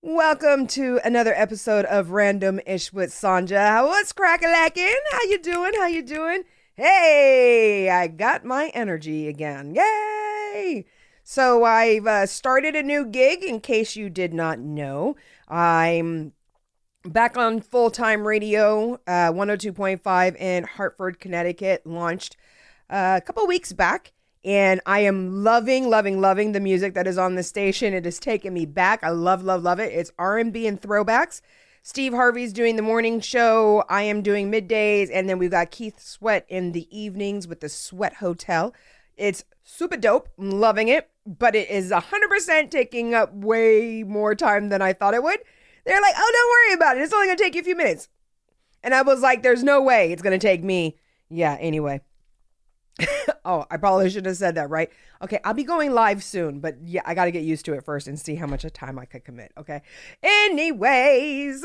Welcome to another episode of Random Ish with Sanja. What's crack-a-lackin'? How you doing? How you doing? Hey, I got my energy again. Yay! So I've started a new gig, in case you did not know. I'm back on full-time radio, 102.5 in Hartford, Connecticut, launched a couple weeks back. And I am loving the music that is on the station. It has taken me back. I love it. It's R&B and throwbacks. Steve Harvey's doing the morning show. I am doing middays. And then we've got Keith Sweat in the evenings with the Sweat Hotel. It's super dope. I'm loving it. But it is 100% taking up way more time than I thought it would. They're like, oh, don't worry about it. It's only going to take you a few minutes. And I was like, there's no way it's going to take me. Yeah, anyway. Oh, I probably should have said that, right? Okay, I'll be going live soon, but yeah, I got to get used to it first and see how much of time I could commit, okay? Anyways,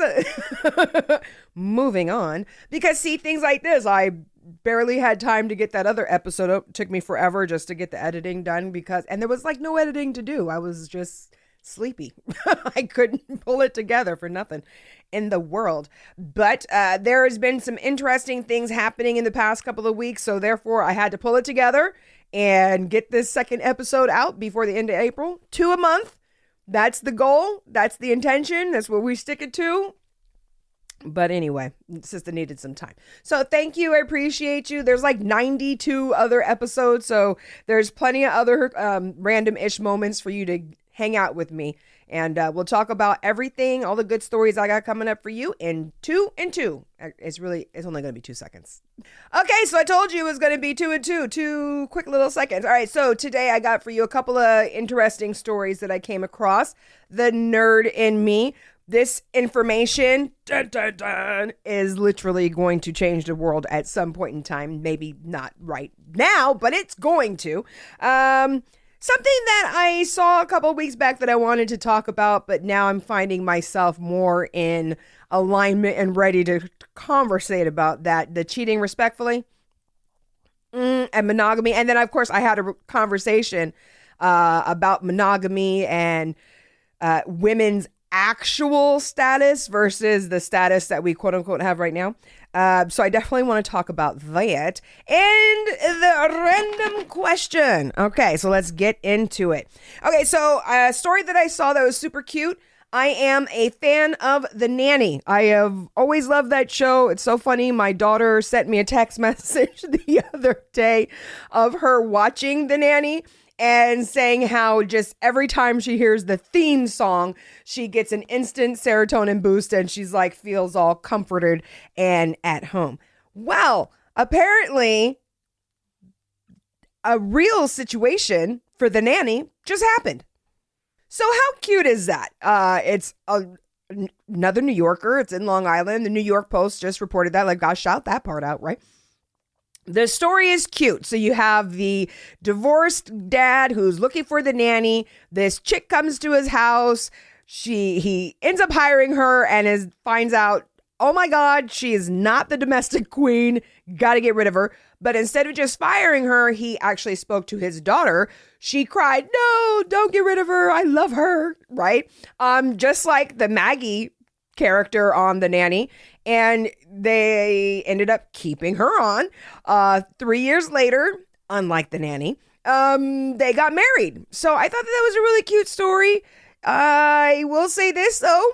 moving on, because see, things like this, I barely had time to get that other episode up. It took me forever just to get the editing done and there was like no editing to do. I was just sleepy. I couldn't pull it together for nothing in the world. But there has been some interesting things happening in the past couple of weeks. So therefore, I had to pull it together and get this second episode out before the end of April. 2 a month. That's the goal. That's the intention. That's what we stick it to. But anyway, sister needed some time. So thank you. I appreciate you. There's like 92 other episodes. So there's plenty of other random-ish moments for you to hang out with me. And we'll talk about everything, all the good stories I got coming up for you in 2 and 2. It's only going to be 2 seconds. Okay, so I told you it was going to be 2 and 2. 2 quick little seconds. All right, so today I got for you a couple of interesting stories that I came across. The nerd in me. This information is literally going to change the world at some point in time. Maybe not right now, but it's going to. Something that I saw a couple of weeks back that I wanted to talk about, but now I'm finding myself more in alignment and ready to conversate about that. The cheating respectfully and monogamy. And then, of course, I had a conversation about monogamy and women's actual status versus the status that we quote unquote have right now. So I definitely want to talk about that and the random question. Okay, so let's get into it. Okay, so a story that I saw that was super cute. I am a fan of The Nanny. I have always loved that show. It's so funny. My daughter sent me a text message the other day of her watching The Nanny and saying how just every time she hears the theme song, she gets an instant serotonin boost and she's like, feels all comforted and at home. Well, apparently a real situation for The Nanny just happened. So how cute is that? It's another New Yorker. It's in Long Island. The New York Post just reported that. Like, gosh, shout that part out, right? The story is cute. So you have the divorced dad who's looking for the nanny. This chick comes to his house. He ends up hiring her and finds out, oh my God, she is not the domestic queen. Got to get rid of her. But instead of just firing her, he actually spoke to his daughter. She cried, no, don't get rid of her. I love her. Right? Just like the Maggie character on The Nanny. And they ended up keeping her on. 3 years later, unlike The Nanny, they got married. So I thought that was a really cute story. I will say this, though.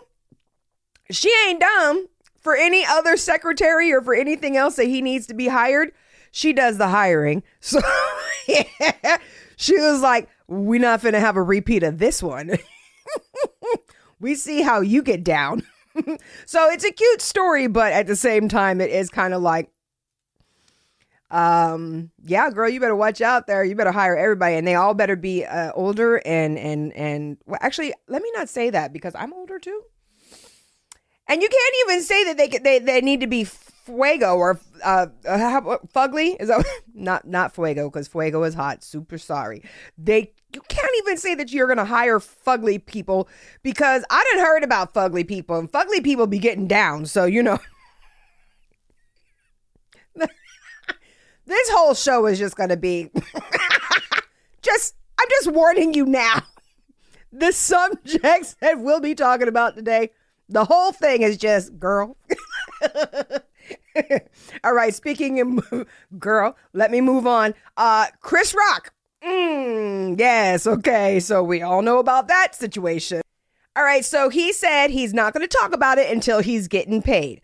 She ain't dumb. For any other secretary or for anything else that he needs to be hired, she does the hiring. So yeah, she was like, we're not going to have a repeat of this one. We see how you get down. So it's a cute story, but at the same time, it is kind of like, yeah, girl, you better watch out there. You better hire everybody, and they all better be older and well, actually, let me not say that because I'm older too. And you can't even say that they need to be fuego or fugly. Is that not fuego, because fuego is hot. Super sorry. You can't even say that you're going to hire fugly people, because I done heard about fugly people, and fugly people be getting down. So, you know, this whole show is just going to be I'm just warning you now. the subjects that we'll be talking about today, the whole thing is just girl. All right, speaking of girl, let me move on. Chris Rock. Yes, okay, so we all know about that situation. All right, so he said he's not going to talk about it until he's getting paid.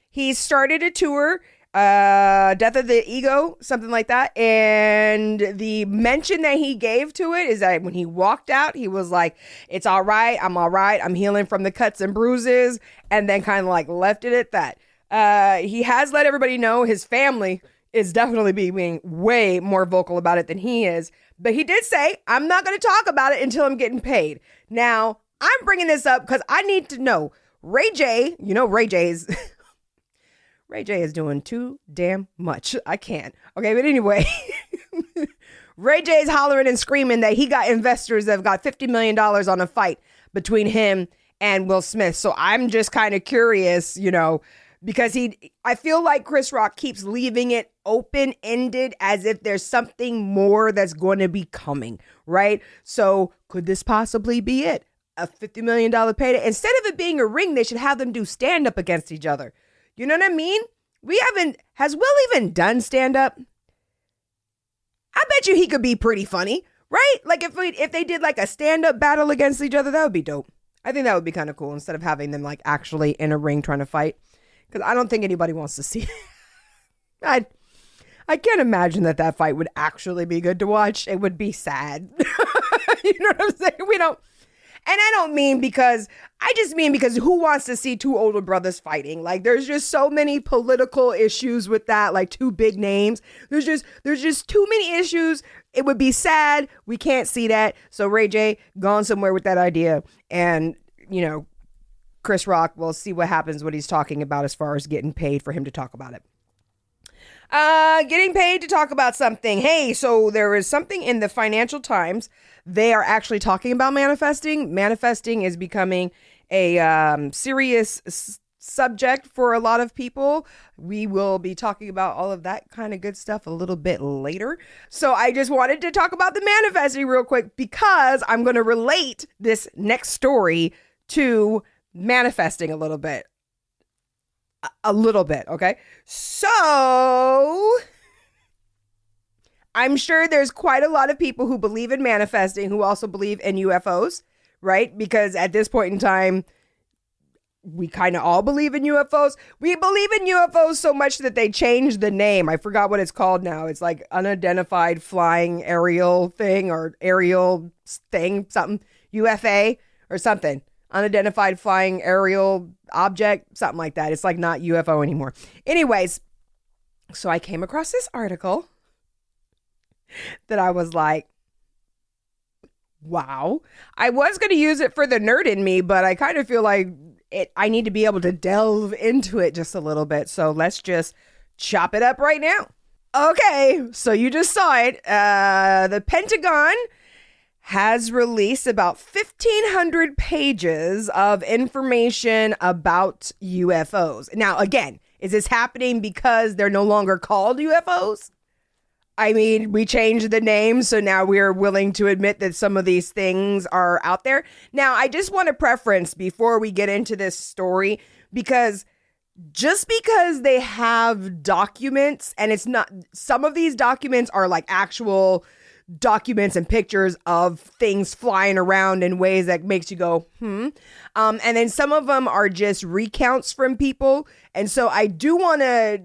He started a tour, Death of the Ego, something like that. And the mention that he gave to it is that when he walked out, he was like, it's all right. I'm all right. I'm healing from the cuts and bruises. And then kind of like left it at that. He has let everybody know his family is definitely being way more vocal about it than he is. But he did say, I'm not going to talk about it until I'm getting paid. Now, I'm bringing this up because I need to know. Ray J, you know Ray J is... Ray J is doing too damn much. I can't. Okay, but anyway, Ray J is hollering and screaming that he got investors that have got $50 million on a fight between him and Will Smith. So I'm just kind of curious, you know, because I feel like Chris Rock keeps leaving it open-ended as if there's something more that's going to be coming, right? So could this possibly be it? A $50 million payday? Instead of it being a ring, they should have them do stand-up against each other. You know what I mean? Has Will even done stand-up? I bet you he could be pretty funny, right? Like if they did like a stand-up battle against each other, that would be dope. I think that would be kind of cool instead of having them like actually in a ring trying to fight. Because I don't think anybody wants to see it. I can't imagine that fight would actually be good to watch. It would be sad. You know what I'm saying? And I don't mean I just mean because who wants to see two older brothers fighting? Like there's just so many political issues with that, like two big names. There's just too many issues. It would be sad. We can't see that. So Ray J gone somewhere with that idea. And, you know, Chris Rock, we'll see what happens what he's talking about as far as getting paid for him to talk about it. Getting paid to talk about something. Hey, so there is something in the Financial Times. They are actually talking about manifesting. Manifesting is becoming a serious subject for a lot of people. We will be talking about all of that kind of good stuff a little bit later. So I just wanted to talk about the manifesting real quick because I'm going to relate this next story to manifesting a little bit. Okay? So I'm sure there's quite a lot of people who believe in manifesting who also believe in UFOs, right? Because at this point in time, we kind of all believe in UFOs. We believe in UFOs so much that they changed the name. I forgot what it's called now. It's like unidentified flying aerial thing or aerial thing, something, UFA or something. Unidentified flying aerial object, something like that. It's like not UFO anymore. Anyways, so I came across this article that I was like, wow. I was going to use it for the nerd in me, but I kind of feel like I need to be able to delve into it just a little bit. So let's just chop it up right now. Okay, so you just saw it. The Pentagon has released about 1,500 pages of information about UFOs. Now, again, is this happening because they're no longer called UFOs? I mean, we changed the name, so now we're willing to admit that some of these things are out there. Now, I just want to preference before we get into this story, because just because they have documents, and it's not, some of these documents are like actual documents and pictures of things flying around in ways that makes you go, and then some of them are just recounts from people. And so I do want to,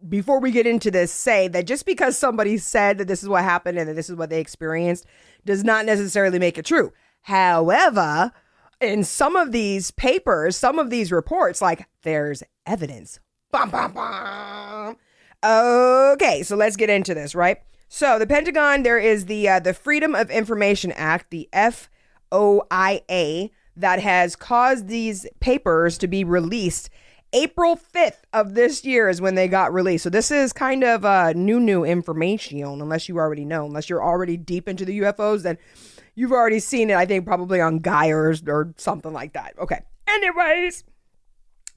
before we get into this, say that just because somebody said that this is what happened and that this is what they experienced does not necessarily make it true. However, in some of these papers, some of these reports, like there's evidence. Bum, bum, bum. Okay, so let's get into this, right? So the Pentagon, there is the Freedom of Information Act, the FOIA, that has caused these papers to be released. April 5th of this year is when they got released. So this is kind of new information, unless you already know. Unless you're already deep into the UFOs, then you've already seen it, I think, probably on Gaia or something like that. Okay. Anyways,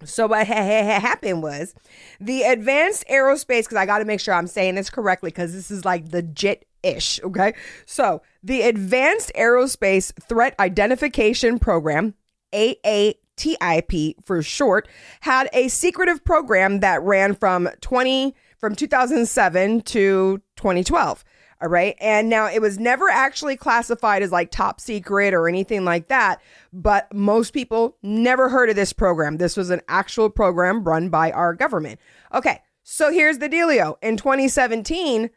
so what happened was the Advanced Aerospace, because I got to make sure I'm saying this correctly, because this is like the JIT ish. Okay. So the Advanced Aerospace Threat Identification Program, AATIP for short, had a secretive program that ran from 2007 to 2012. All right. And now it was never actually classified as like top secret or anything like that. But most people never heard of this program. This was an actual program run by our government. Okay. So here's the dealio. In 2017,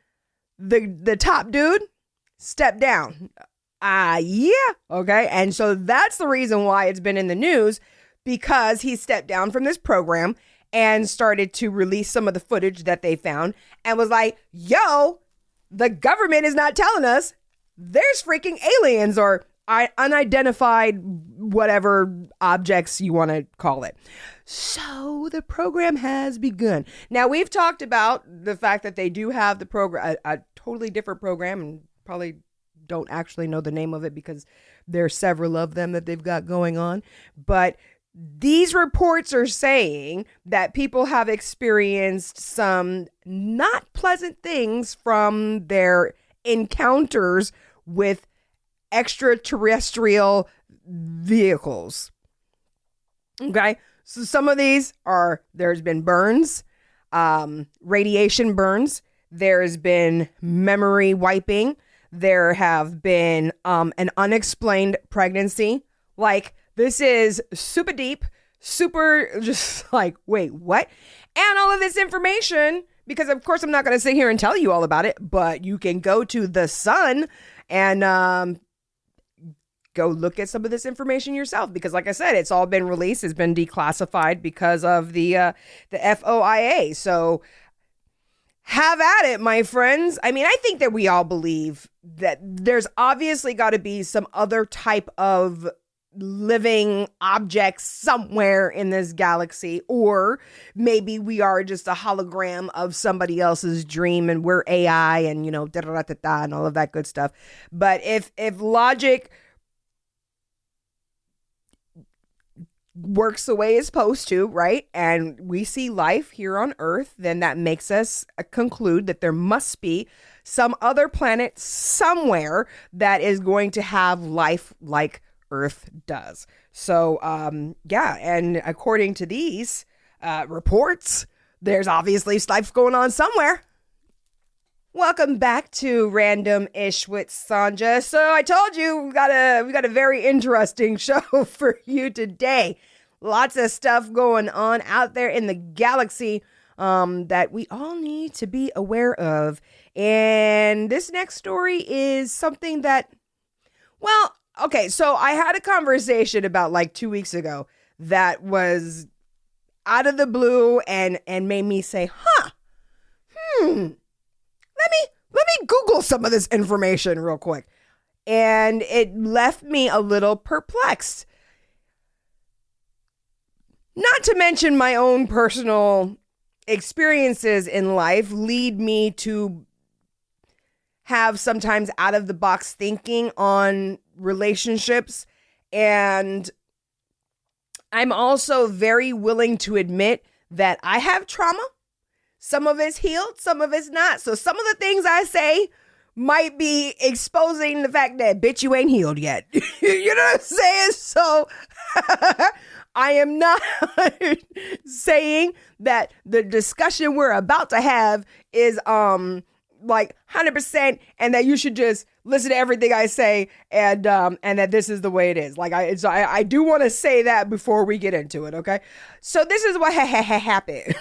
the top dude stepped down. Yeah. Okay. And so that's the reason why it's been in the news, because he stepped down from this program and started to release some of the footage that they found and was like, yo, the government is not telling us there's freaking aliens or unidentified whatever objects you want to call it. So the program has begun. Now, we've talked about the fact that they do have the program, a totally different program, and probably don't actually know the name of it because there's several of them that they've got going on. But these reports are saying that people have experienced some not pleasant things from their encounters with extraterrestrial vehicles. Okay. So some of these are, there's been burns, radiation burns. There's been memory wiping. There have been an unexplained pregnancy. Like, this is super deep, super just like, wait, what? And all of this information, because of course I'm not going to sit here and tell you all about it, but you can go to The Sun and go look at some of this information yourself. Because like I said, it's all been released. It's been declassified because of the FOIA. So have at it, my friends. I mean, I think that we all believe that there's obviously got to be some other type of living objects somewhere in this galaxy, or maybe we are just a hologram of somebody else's dream and we're AI and, you know, da-da-da-da-da and all of that good stuff. But if logic works the way it's supposed to, right, and we see life here on Earth, then that makes us conclude that there must be some other planet somewhere that is going to have life like Earth does. So, yeah, and according to these reports, there's obviously life going on somewhere. Welcome back to Random Ish with Sanja. So I told you we got a very interesting show for you today. Lots of stuff going on out there in the galaxy that we all need to be aware of. And this next story is something that, well, okay, so I had a conversation about like 2 weeks ago that was out of the blue and made me say, let me Google some of this information real quick. And it left me a little perplexed. Not to mention my own personal experiences in life lead me to have sometimes out of the box thinking on relationships. And I'm also very willing to admit that I have trauma. Some of it's healed, some of it's not. So some of the things I say might be exposing the fact that, bitch, you ain't healed yet. You know what I'm saying? So I am not saying that the discussion we're about to have is like 100% and that you should just listen to everything I say and that this is the way it is. Like I do want to say that before we get into it, okay? So this is what happened.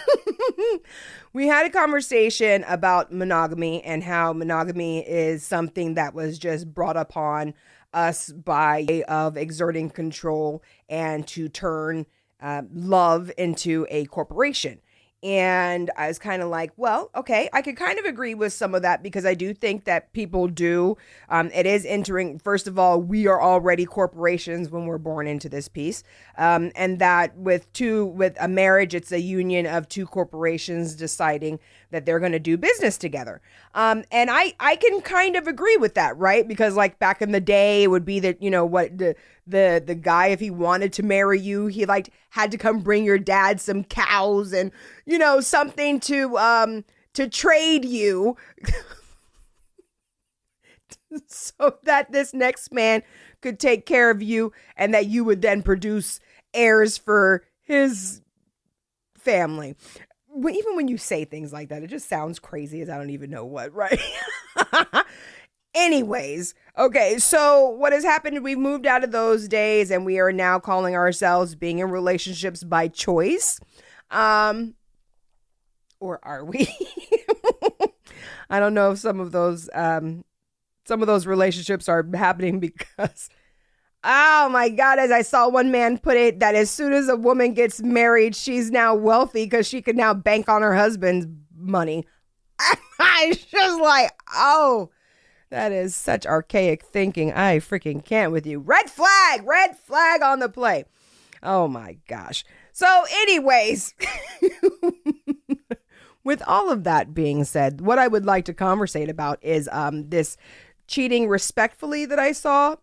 We had a conversation about monogamy and how monogamy is something that was just brought upon us by way of exerting control and to turn love into a corporation. And I was kind of like, well, okay, I could kind of agree with some of that because I do think that people do. It is entering, first of all, we are already corporations when we're born into this piece. And that with a marriage, it's a union of two corporations deciding that they're going to do business together. And I can kind of agree with that, right? Because like back in the day, it would be that, you know, what the guy, if he wanted to marry you, he like had to come bring your dad some cows and, you know, something to trade you. so that this next man could take care of you and that you would then produce heirs for his family. Even when you say things like that, it just sounds crazy as I don't even know what, right? Anyways, okay, so what has happened, we've moved out of those days and we are now calling ourselves being in relationships by choice. Or are we? I don't know if some of those relationships are happening because, oh my God, as I saw one man put it, that as soon as a woman gets married, she's now wealthy because she can now bank on her husband's money. I was just like, oh, that is such archaic thinking. I freaking can't with you. Red flag on the play. Oh my gosh. So anyways, with all of that being said, what I would like to conversate about is this cheating respectfully that I saw.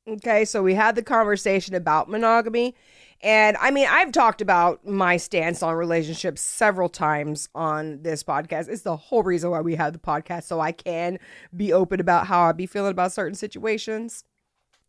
Okay, so we had the conversation about monogamy. And I mean, I've talked about my stance on relationships several times on this podcast. It's the whole reason why we have the podcast, so I can be open about how I be feeling about certain situations.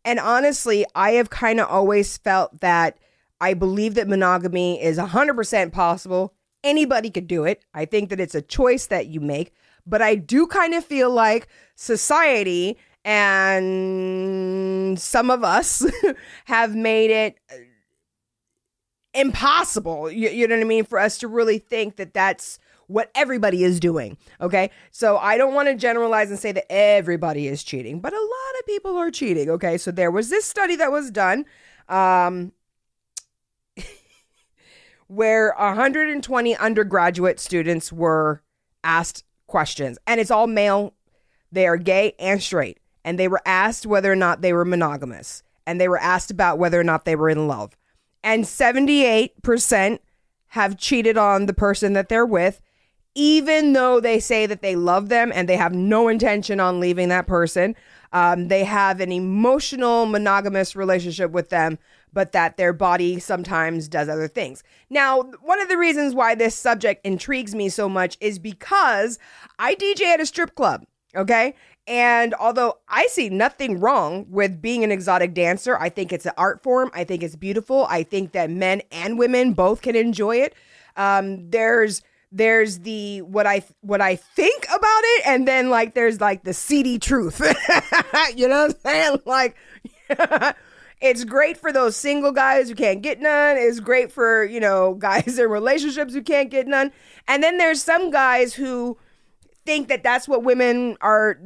And honestly, I have kind of always felt that I believe that monogamy is 100% possible. Anybody could do it. I think that it's a choice that you make. But I do kind of feel like society and some of us have made it impossible, you know what I mean, for us to really think that that's what everybody is doing. Okay, so I don't want to generalize and say that everybody is cheating, but a lot of people are cheating. Okay, so there was this study that was done where 120 undergraduate students were asked questions, and it's all male. They are gay and straight, and they were asked whether or not they were monogamous, and they were asked about whether or not they were in love. And 78% have cheated on the person that they're with, even though they say that they love them and they have no intention on leaving that person. They have an emotional monogamous relationship with them, but that their body sometimes does other things. Now, one of the reasons why this subject intrigues me so much is because I DJ at a strip club, okay? And although I see nothing wrong with being an exotic dancer, I think it's an art form. I think it's beautiful. I think that men and women both can enjoy it. There's the what I think about it, and then like there's like the seedy truth. You know what I'm saying? Like it's great for those single guys who can't get none. It's great for, you know, guys in relationships who can't get none. And then there's some guys who think that that's what women are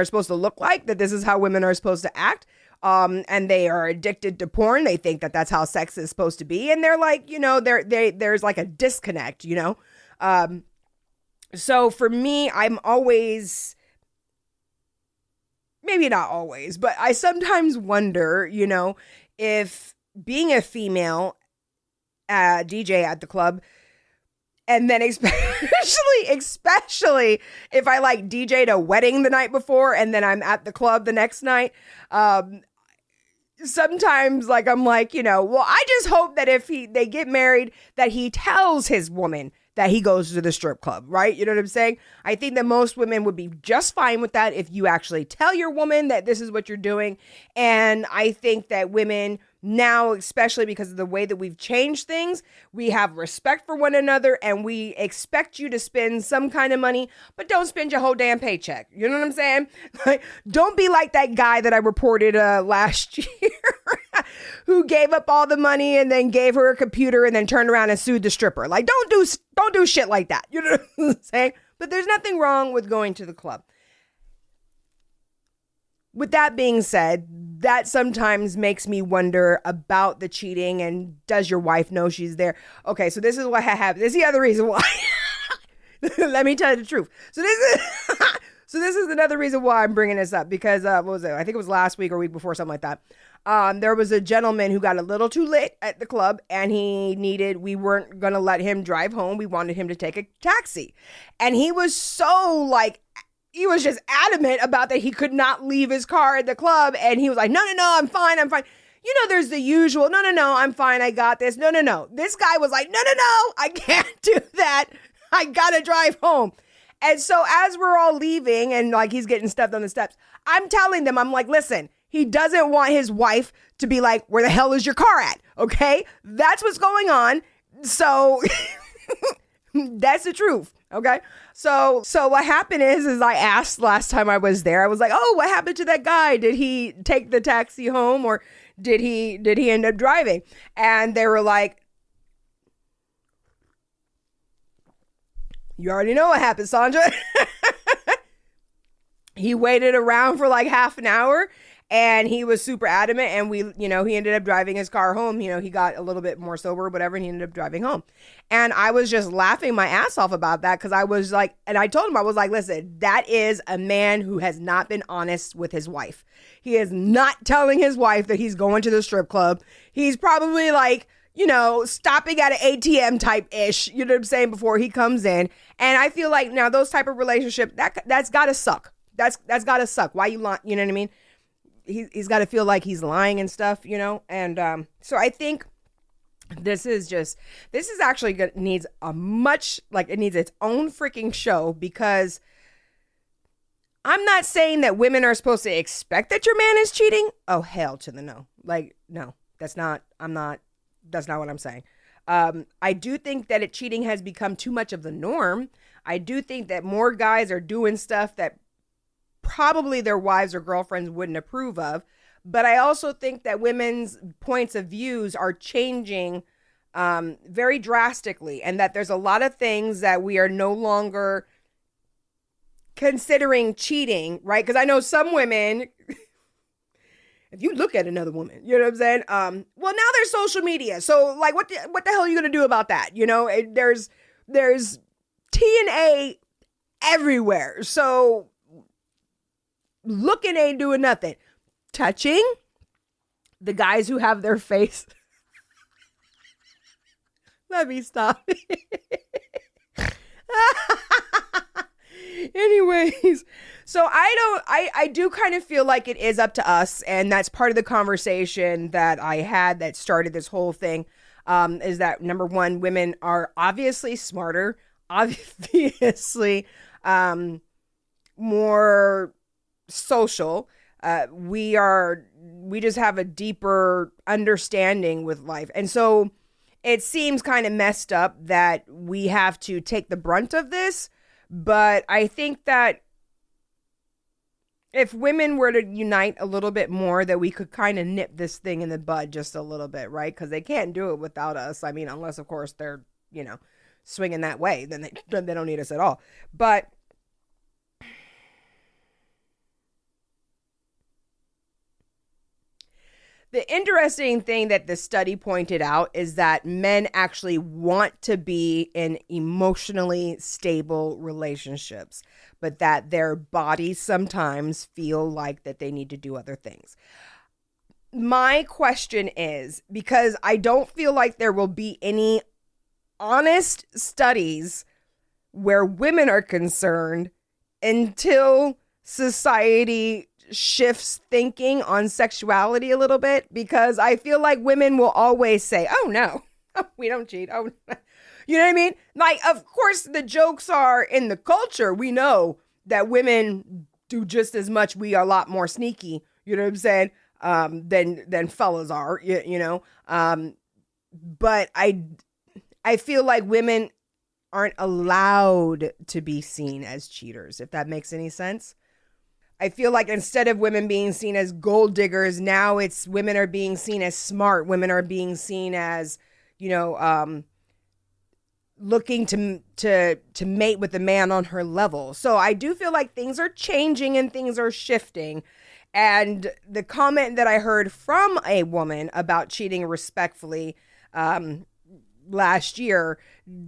supposed to look like, that this is how women are supposed to act. And they are addicted to porn. They think that that's how sex is supposed to be. And they're like, you know, there's like a disconnect, you know? So for me, I'm always, maybe not always, but I sometimes wonder, you know, if being a female DJ at the club, and then especially if I like DJ'd a wedding the night before and then I'm at the club the next night, sometimes like I'm like, you know, well, I just hope that if they get married that he tells his woman that he goes to the strip club, right? You know what I'm saying? I think that most women would be just fine with that if you actually tell your woman that this is what you're doing. And I think that women now, especially because of the way that we've changed things, we have respect for one another and we expect you to spend some kind of money, but don't spend your whole damn paycheck. You know what I'm saying? Like, don't be like that guy that I reported last year who gave up all the money and then gave her a computer and then turned around and sued the stripper. Like, don't do shit like that. You know what I'm saying? But there's nothing wrong with going to the club. With that being said, that sometimes makes me wonder about the cheating and does your wife know she's there? Okay, so this is what happened. This is the other reason why. Let me tell you the truth. So this is another reason why I'm bringing this up because what was it? I think it was last week or week before, something like that. There was a gentleman who got a little too lit at the club and we weren't going to let him drive home. We wanted him to take a taxi. And he was so like, he was just adamant about that he could not leave his car at the club. And he was like, no, I'm fine. You know, there's the usual, no, I'm fine. I got this. No. This guy was like, no, I can't do that. I got to drive home. And so as we're all leaving and like he's getting stuffed on the steps, I'm telling them, I'm like, listen, he doesn't want his wife to be like, where the hell is your car at? Okay. That's what's going on. So that's the truth. Okay. So what happened is I asked last time I was there, I was like, oh, what happened to that guy? Did he take the taxi home or did he end up driving? And they were like, you already know what happened, Sandra. He waited around for like half an hour and he was super adamant. And he ended up driving his car home. He got a little bit more sober or whatever, and he ended up driving home. And I was just laughing my ass off about that because I was like, and I told him, I was like, listen, that is a man who has not been honest with his wife. He is not telling his wife that he's going to the strip club. He's probably like, stopping at an ATM type ish, you know what I'm saying, before he comes in. And I feel like now those type of relationships, that's gotta suck. That's gotta suck. Why you lying? You know what I mean? He's got to feel like he's lying and stuff, And so I think this is actually needs it needs its own freaking show, because I'm not saying that women are supposed to expect that your man is cheating. Oh, hell to the no. Like, no, that's not what I'm saying. I do think that cheating has become too much of the norm. I do think that more guys are doing stuff that probably their wives or girlfriends wouldn't approve of. But I also think that women's points of views are changing very drastically, and that there's a lot of things that we are no longer considering cheating, right? Because I know some women, if you look at another woman, you know what I'm saying? Well, now there's social media. So like, what the hell are you going to do about that? There's TNA everywhere. So looking ain't doing nothing. Touching the guys who have their face. Let me stop. Anyways, so I do kind of feel like it is up to us, and that's part of the conversation that I had that started this whole thing, is that number one, women are obviously smarter, obviously more social. We just have a deeper understanding with life. And so it seems kind of messed up that we have to take the brunt of this. But I think that if women were to unite a little bit more, that we could kind of nip this thing in the bud just a little bit, right? Because they can't do it without us. I mean, unless, of course, they're, swinging that way, then they don't need us at all. But the interesting thing that the study pointed out is that men actually want to be in emotionally stable relationships, but that their bodies sometimes feel like that they need to do other things. My question is, because I don't feel like there will be any honest studies where women are concerned until society shifts thinking on sexuality a little bit, because I feel like women will always say, oh no, we don't cheat. Oh, you know what I mean? Like, of course the jokes are in the culture. We know that women do just as much. We are a lot more sneaky, you know what I'm saying? Than fellas are, but I feel like women aren't allowed to be seen as cheaters, if that makes any sense. I feel like instead of women being seen as gold diggers, now it's women are being seen as smart. Women are being seen as, looking to mate with the man on her level. So I do feel like things are changing and things are shifting. And the comment that I heard from a woman about cheating respectfully last year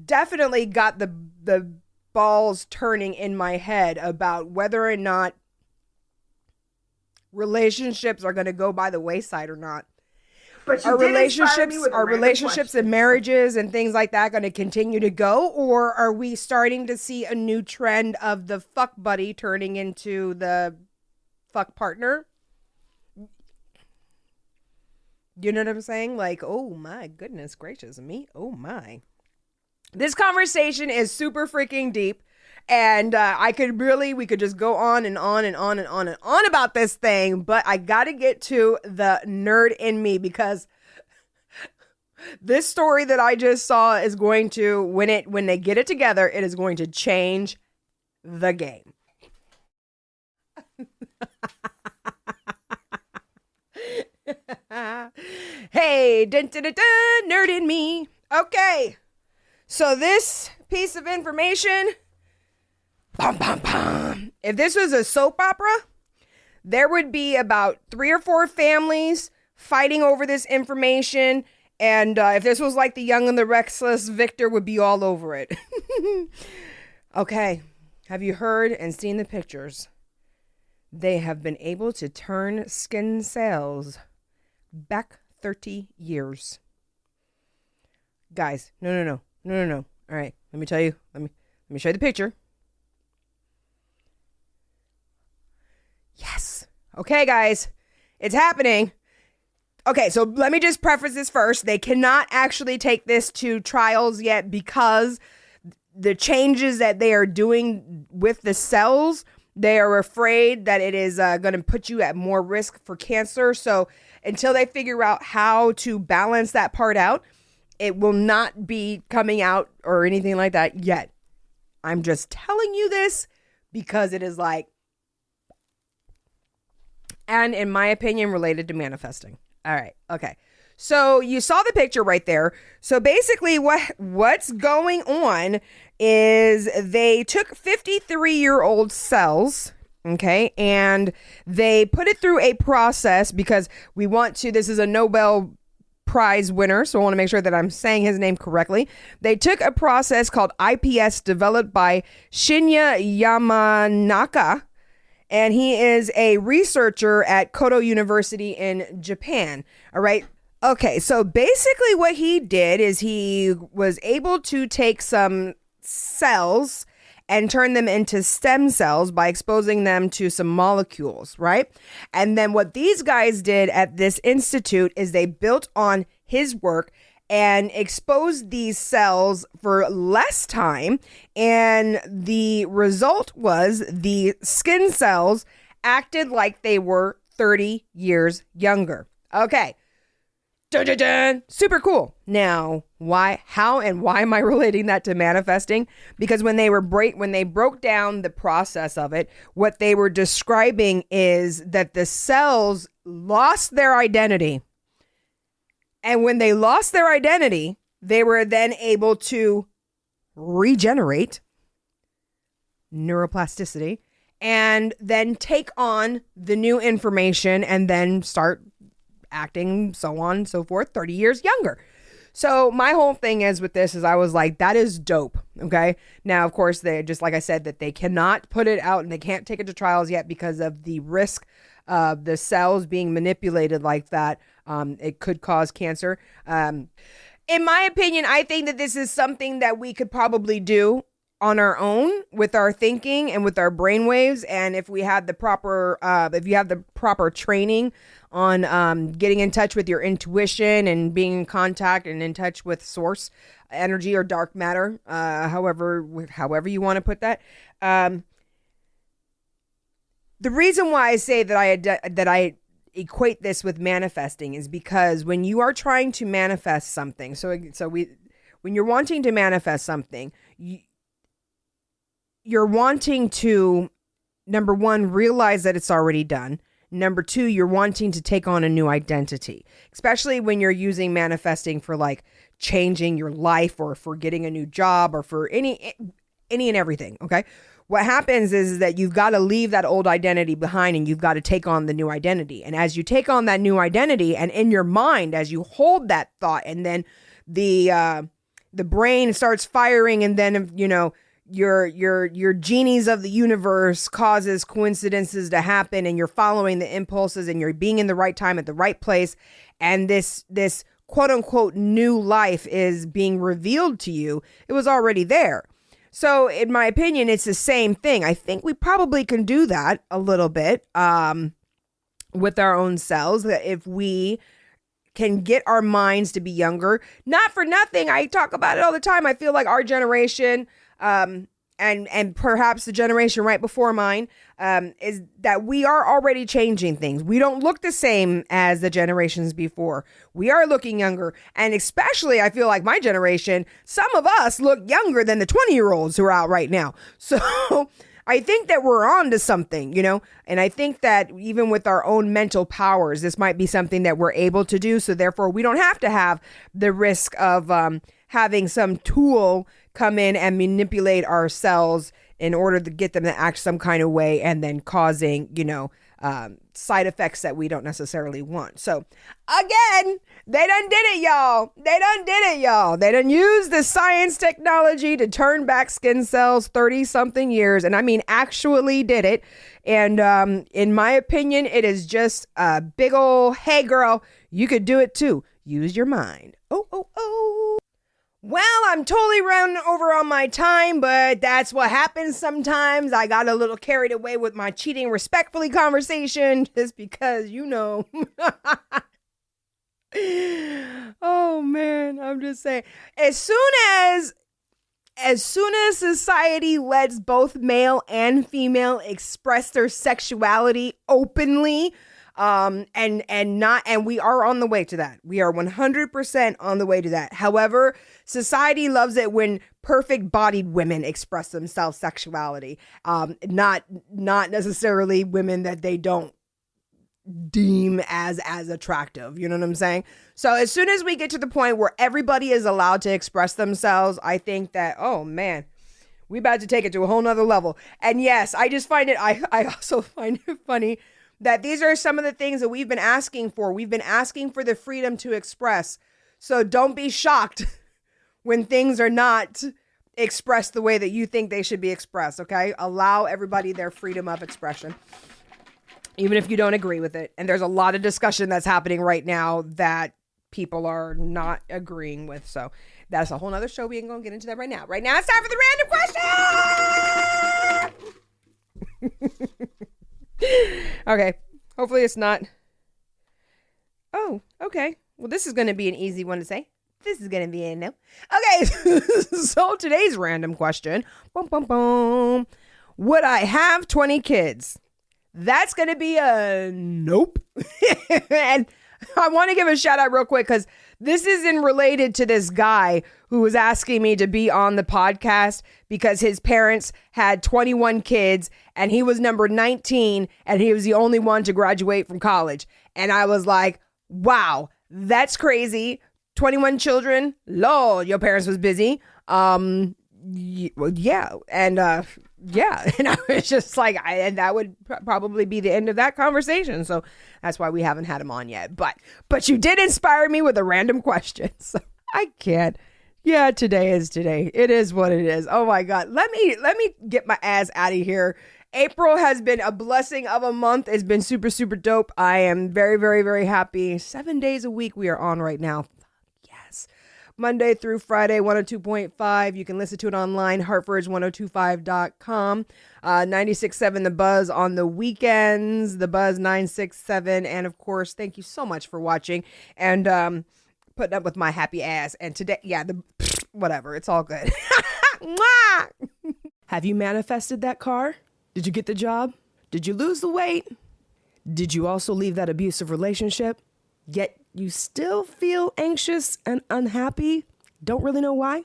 definitely got the balls turning in my head about whether or not relationships are going to go by the wayside or not. But are relationships and marriages and things like that going to continue to go, or are we starting to see a new trend of the fuck buddy turning into the fuck partner? You know what I'm saying? Like, oh my goodness gracious me. Oh my. This conversation is super freaking deep. And we could just go on and on and on and on and on about this thing, but I got to get to the nerd in me, because this story that I just saw is going to, when they get it together, it is going to change the game. Hey, dun, dun, dun, dun, nerd in me. Okay, so this piece of information, bum, bum, bum. If this was a soap opera, there would be about 3 or 4 families fighting over this information. And if this was like The Young and the Restless, Victor would be all over it. Okay, have you heard and seen the pictures? They have been able to turn skin cells back 30 years. Guys, no. All right, let me tell you. Let me show you the picture. Yes. Okay, guys, it's happening. Okay, so let me just preface this first. They cannot actually take this to trials yet, because the changes that they are doing with the cells, they are afraid that it is going to put you at more risk for cancer. So until they figure out how to balance that part out, it will not be coming out or anything like that yet. I'm just telling you this because it is like, and in my opinion, related to manifesting. All right. Okay. So you saw the picture right there. So basically what's going on is they took 53-year-old cells, okay, and they put it through a process, because this is a Nobel Prize winner, so I want to make sure that I'm saying his name correctly. They took a process called IPS developed by Shinya Yamanaka, and he is a researcher at Koto University in Japan. All right. Okay, so basically what he did is he was able to take some cells and turn them into stem cells by exposing them to some molecules, right? And then what these guys did at this institute is they built on his work and exposed these cells for less time. And the result was the skin cells acted like they were 30 years younger. Okay. Dun, dun, dun. Super cool. Now, how am I relating that to manifesting? Because when they broke down the process of it, what they were describing is that the cells lost their identity. And when they lost their identity, they were then able to regenerate neuroplasticity and then take on the new information and then start acting, so on and so forth, 30 years younger. So my whole thing is with this is I was like, that is dope. Okay. Now, of course, they just, like I said, that they cannot put it out and they can't take it to trials yet because of the risk of the cells being manipulated like that. It could cause cancer. In my opinion, I think that this is something that we could probably do on our own with our thinking and with our brainwaves. And if we had the proper, if you have the proper training on getting in touch with your intuition and being in contact and in touch with source energy or dark matter, however you want to put that. The reason why I say that I equate this with manifesting is because when you are trying to manifest something, when you're wanting to manifest something, you're wanting to, number one, realize that it's already done. Number two, you're wanting to take on a new identity, especially when you're using manifesting for like changing your life or for getting a new job or for any and everything. Okay. What happens is that you've got to leave that old identity behind and you've got to take on the new identity. And as you take on that new identity and in your mind, as you hold that thought and then the brain starts firing and then, you know, your genies of the universe causes coincidences to happen and you're following the impulses and you're being in the right time at the right place. And this quote unquote new life is being revealed to you. It was already there. So in my opinion, it's the same thing. I think we probably can do that a little bit with our own selves. That if we can get our minds to be younger, not for nothing. I talk about it all the time. I feel like our generation, and perhaps the generation right before mine, is that we are already changing things. We don't look the same as the generations before. We are looking younger. And especially, I feel like my generation, some of us look younger than the 20-year-olds who are out right now. So I think that we're on to something, and I think that even with our own mental powers, this might be something that we're able to do. So therefore, we don't have to have the risk of having some tool come in and manipulate our cells in order to get them to act some kind of way and then causing, side effects that we don't necessarily want. So again, they done did it, y'all. They done used the science technology to turn back skin cells 30 something years. And I mean, actually did it. And in my opinion, it is just a big old, hey girl, you could do it too. Use your mind. Oh. Well, I'm totally running over on my time, but that's what happens sometimes. I got a little carried away with my cheating respectfully conversation just because, Oh man, I'm just saying. As soon as society lets both male and female express their sexuality openly, and we are on the way to that. We are 100% on the way to that. However, society loves it when perfect bodied women express themselves sexuality. Not necessarily women that they don't deem as attractive. You know what I'm saying? So as soon as we get to the point where everybody is allowed to express themselves, I think that, oh man, we about to take it to a whole nother level. And yes, I just find it, I also find it funny that these are some of the things that we've been asking for. We've been asking for the freedom to express. So don't be shocked when things are not expressed the way that you think they should be expressed, okay? Allow everybody their freedom of expression, even if you don't agree with it. And there's a lot of discussion that's happening right now that people are not agreeing with. So that's a whole nother show. We ain't gonna get into that right now. Right now, it's time for the random question. Okay, hopefully it's not. Oh, okay. Well, this is going to be an easy one to say. This is going to be a no. Okay, so today's random question. Boom, boom, boom. Would I have 20 kids? That's going to be a nope. And I want to give a shout out real quick because this isn't related to this guy who was asking me to be on the podcast because his parents had 21 kids and he was number 19 and he was the only one to graduate from college. And I was like, wow, that's crazy. 21 children. Lord, your parents was busy. Yeah. And and I was just like, and that would probably be the end of that conversation. So that's why we haven't had him on yet. But you did inspire me with a random question. So I can't. Yeah, today is today. It is what it is. Oh my God. Let me get my ass out of here. April has been a blessing of a month. It's been super, super dope. I am very, very, very happy. 7 days a week we are on right now. Yes. Monday through Friday, 102.5. You can listen to it online, hartford's1025.com. 96.7 The Buzz on the weekends, The Buzz 967. And of course, thank you so much for watching and putting up with my happy ass. And today, whatever, it's all good. Have you manifested that car? Did you get the job? Did you lose the weight? Did you also leave that abusive relationship? Yet you still feel anxious and unhappy? Don't really know why?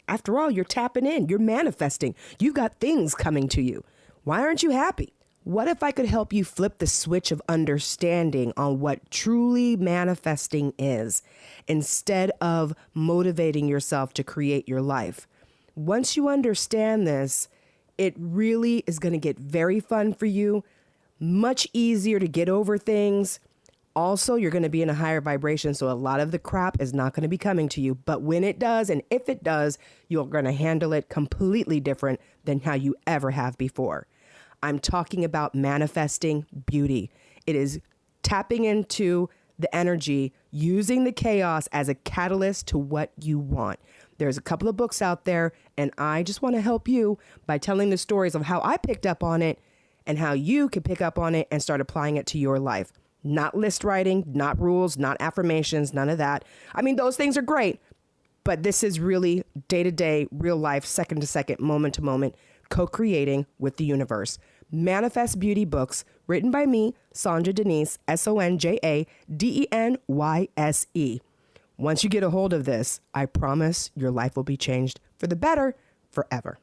After all, you're tapping in. You're manifesting. You've got things coming to you. Why aren't you happy? What if I could help you flip the switch of understanding on what truly manifesting is instead of motivating yourself to create your life? Once you understand this, it really is going to get very fun for you, much easier to get over things. Also, you're going to be in a higher vibration, so a lot of the crap is not going to be coming to you. But when it does, and if it does, you're going to handle it completely different than how you ever have before. I'm talking about manifesting beauty. It is tapping into the energy, using the chaos as a catalyst to what you want. There's a couple of books out there, and I just want to help you by telling the stories of how I picked up on it and how you can pick up on it and start applying it to your life. Not list writing, not rules, not affirmations, none of that. I mean, those things are great, But this is really day-to-day, real life, second-to-second, moment-to-moment, co-creating with the universe. Manifest Beauty books, written by me, Sonja Denise, SonjaDenyse. Once you get a hold of this, I promise your life will be changed for the better forever.